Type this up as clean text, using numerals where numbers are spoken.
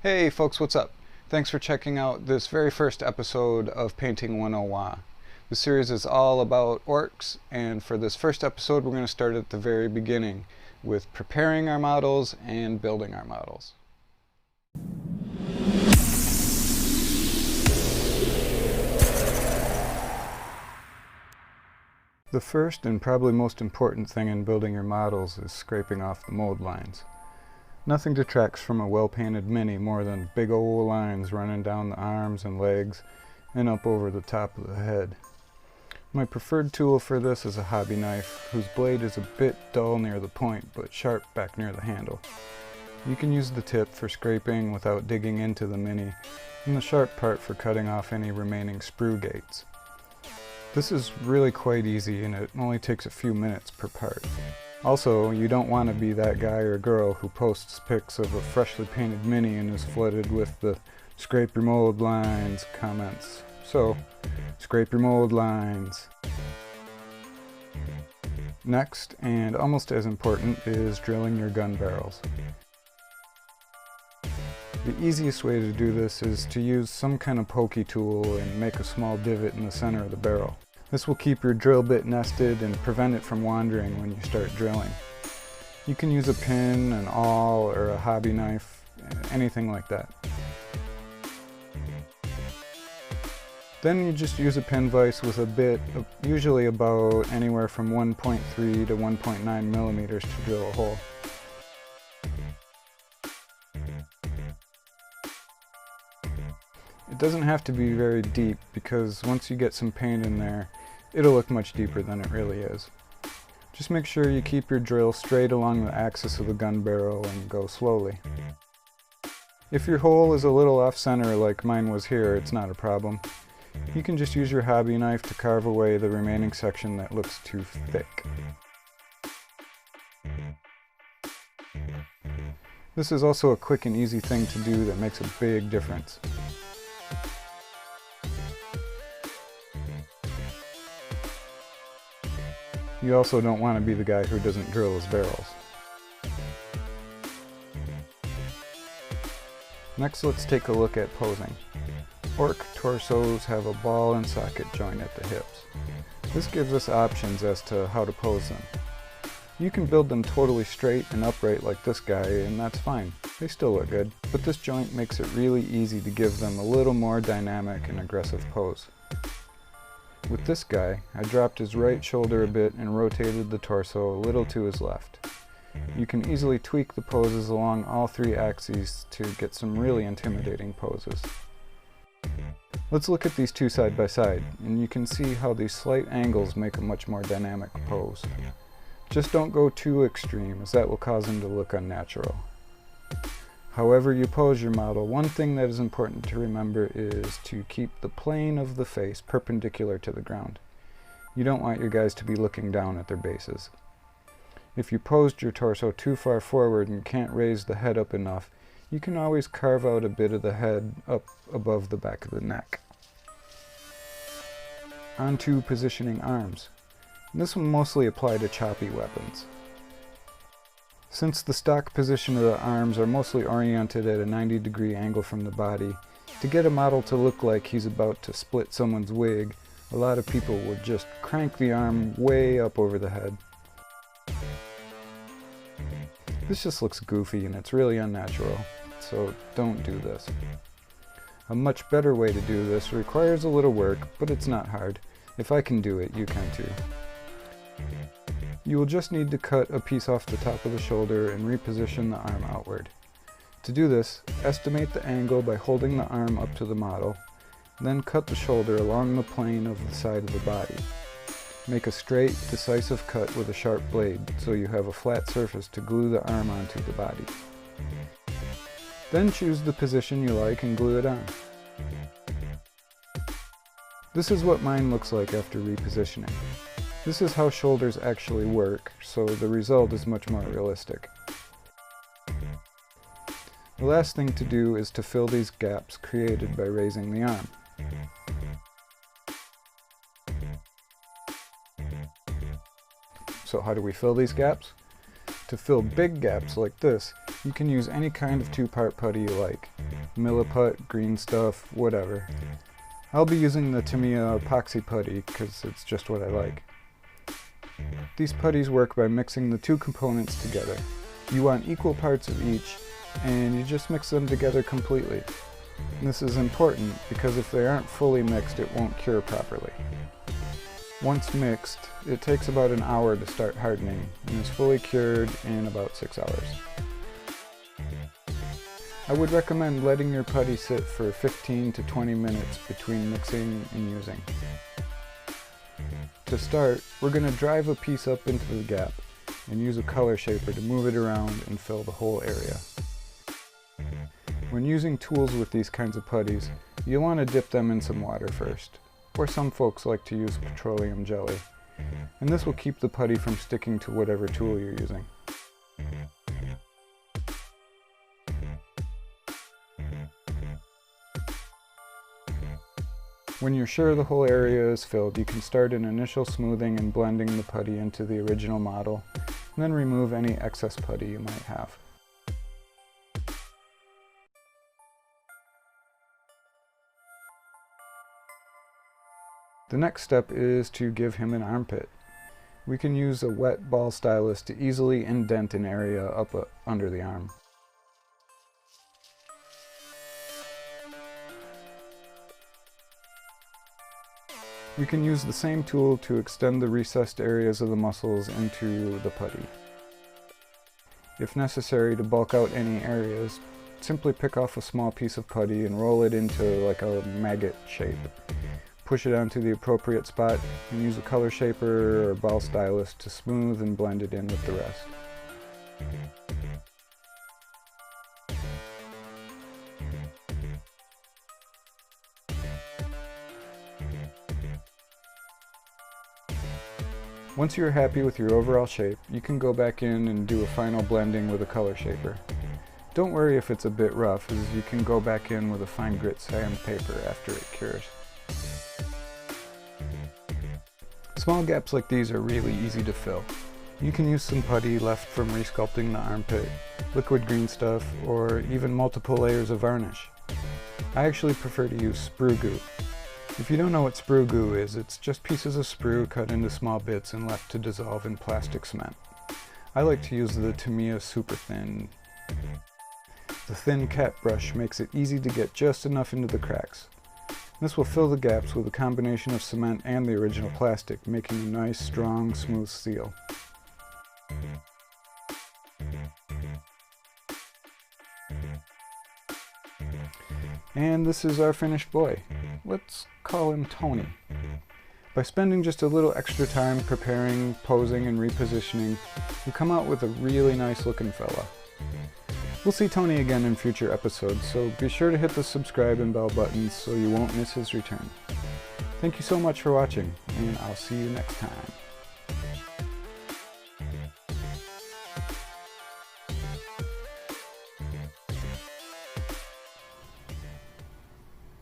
Hey folks, what's up? Thanks for checking out this very first episode of Painting 101 WAAAGH. The series is all about orcs, and for this first episode we're going to start at the very beginning with preparing our models and building our models. The first and probably most important thing in building your models is scraping off the mold lines. Nothing detracts from a well-painted mini more than big old lines running down the arms and legs and up over the top of the head. My preferred tool for this is a hobby knife, whose blade is a bit dull near the point but sharp back near the handle. You can use the tip for scraping without digging into the mini, and the sharp part for cutting off any remaining sprue gates. This is really quite easy, and it only takes a few minutes per part. Also, you don't want to be that guy or girl who posts pics of a freshly painted mini and is flooded with the "scrape your mold lines" comments. So, scrape your mold lines. Next, and almost as important, is drilling your gun barrels. The easiest way to do this is to use some kind of pokey tool and make a small divot in the center of the barrel. This will keep your drill bit nested and prevent it from wandering when you start drilling. You can use a pin, an awl, or a hobby knife, anything like that. Then you just use a pin vise with a bit, usually about anywhere from 1.3 to 1.9 millimeters to drill a hole. It doesn't have to be very deep, because once you get some paint in there, it'll look much deeper than it really is. Just make sure you keep your drill straight along the axis of the gun barrel and go slowly. If your hole is a little off center like mine was here, it's not a problem. You can just use your hobby knife to carve away the remaining section that looks too thick. This is also a quick and easy thing to do that makes a big difference. You also don't want to be the guy who doesn't drill his barrels. Next, let's take a look at posing. Orc torsos have a ball and socket joint at the hips. This gives us options as to how to pose them. You can build them totally straight and upright like this guy, and that's fine. They still look good, but this joint makes it really easy to give them a little more dynamic and aggressive pose. With this guy, I dropped his right shoulder a bit and rotated the torso a little to his left. You can easily tweak the poses along all three axes to get some really intimidating poses. Let's look at these two side by side, and you can see how these slight angles make a much more dynamic pose. Just don't go too extreme, as that will cause him to look unnatural. However you pose your model, one thing that is important to remember is to keep the plane of the face perpendicular to the ground. You don't want your guys to be looking down at their bases. If you posed your torso too far forward and can't raise the head up enough, you can always carve out a bit of the head up above the back of the neck. On to positioning arms. This will mostly apply to choppy weapons. Since the stock position of the arms are mostly oriented at a 90-degree angle from the body, to get a model to look like he's about to split someone's wig, a lot of people will just crank the arm way up over the head. This just looks goofy and it's really unnatural, so don't do this. A much better way to do this requires a little work, but it's not hard. If I can do it, you can too. You will just need to cut a piece off the top of the shoulder and reposition the arm outward. To do this, estimate the angle by holding the arm up to the model, then cut the shoulder along the plane of the side of the body. Make a straight, decisive cut with a sharp blade so you have a flat surface to glue the arm onto the body. Then choose the position you like and glue it on. This is what mine looks like after repositioning. This is how shoulders actually work, so the result is much more realistic. The last thing to do is to fill these gaps created by raising the arm. So how do we fill these gaps? To fill big gaps like this, You can use any kind of 2-part putty you like. Milliput, green stuff, whatever. I'll be using the Tamiya epoxy putty because it's just what I like. These putties work by mixing the two components together. You want equal parts of each, and you just mix them together completely. And this is important because if they aren't fully mixed, it won't cure properly. Once mixed, it takes about an hour to start hardening and is fully cured in about 6 hours. I would recommend letting your putty sit for 15 to 20 minutes between mixing and using. To start, we're going to drive a piece up into the gap and use a color shaper to move it around and fill the whole area. When using tools with these kinds of putties, you'll want to dip them in some water first, or some folks like to use petroleum jelly, and this will keep the putty from sticking to whatever tool you're using. When you're sure the whole area is filled, you can start an initial smoothing and blending the putty into the original model, and then remove any excess putty you might have. The next step is to give him an armpit. We can use a wet ball stylus to easily indent an area up under the arm. We can use the same tool to extend the recessed areas of the muscles into the putty. If necessary to bulk out any areas, simply pick off a small piece of putty and roll it into like a maggot shape. Push it onto the appropriate spot and use a color shaper or ball stylus to smooth and blend it in with the rest. Once you're happy with your overall shape, you can go back in and do a final blending with a color shaper. Don't worry if it's a bit rough, as you can go back in with a fine grit sandpaper after it cures. Small gaps like these are really easy to fill. You can use some putty left from resculpting the armpit, liquid green stuff, or even multiple layers of varnish. I actually prefer to use sprue goo. If you don't know what sprue goo is, it's just pieces of sprue cut into small bits and left to dissolve in plastic cement. I like to use the Tamiya Super Thin. The thin cat brush makes it easy to get just enough into the cracks. This will fill the gaps with a combination of cement and the original plastic, making a nice, strong, smooth seal. And this is our finished boy. Let's call him Tony. By spending just a little extra time preparing, posing, and repositioning, you come out with a really nice looking fella. We'll see Tony again in future episodes, so be sure to hit the subscribe and bell buttons so you won't miss his return. Thank you so much for watching, and I'll see you next time.